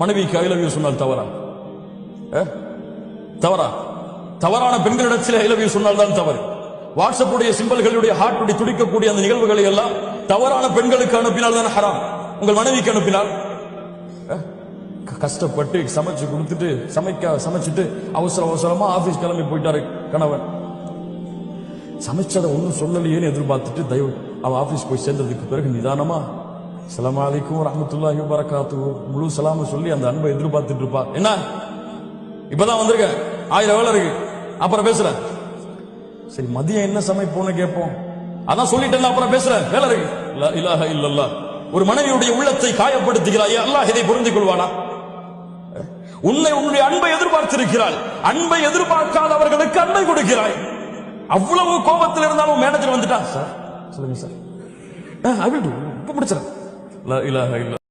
மனைவிக்கு I love you சொன்னால் தவறா? தவறா? தவறான பெண்களிடத்தில் ஐ லவ் யூ சொன்னால் தான் தவறு. வாட்ஸ்அப் உடைய சிம்பல்களுடைய ஹார்ட் துடிக்கக்கூடிய அந்த நிகழ்வுகளை எல்லாம் தவறான பெண்களுக்கு அனுப்பினால் தான் ஹராம். உங்கள் மனைவிக்கு அனுப்பினால் கஷ்டப்பட்டு சமைச்சு கொடுத்துட்டு சமைச்சிட்டு அவசர அவசரமா ஆபீஸ் கிளம்பி போயிட்டாரு கணவன். சமைச்சதை ஒன்னும் சொல்லலையேன்னு எதிர்பார்த்துட்டு தயவு அவ ஆபீஸ் போய் சேர்ந்ததுக்கு பிறகு நிதானமா அஸ்ஸலாமு அலைக்கும் வரஹ்மத்துல்லாஹி வபரகாத்துஹு முழு சலாம சொல்லி அந்த அன்பை எதிர்பார்த்துட்டு இருப்பா. என்ன இப்பதான் வந்திருக்க, 1000 வேலை இருக்கு, அப்புறம் பேசுறேன். சரி மதியம் என்ன சமைப்போன்னு கேட்போம். அதான் சொல்லிட்டேன், அப்புறம் பேசுறேன், வேலை இருக்கு. லா இலாஹ இல்லல்லாஹ். ஒரு மனைவியுடைய உள்ளத்தை காயப்படுத்துகிறாய், அல்லாஹ் இதை புரிந்து கொள்வானா? உன்னுடைய அன்பை எதிர்பார்த்திருக்கிறாள், அன்பை எதிர்பார்க்காதவர்களுக்கு அன்பை கொடுக்கிறாய். அவ்வளவு கோபத்தில் இருந்தாலும் மேனேஜர் வந்துட்டான், சார் சொல்லுங்க சார், ஐ வில் டு, இப்ப முடிச்சிடறேன். லா இலாஹ இல்லல்லாஹ்.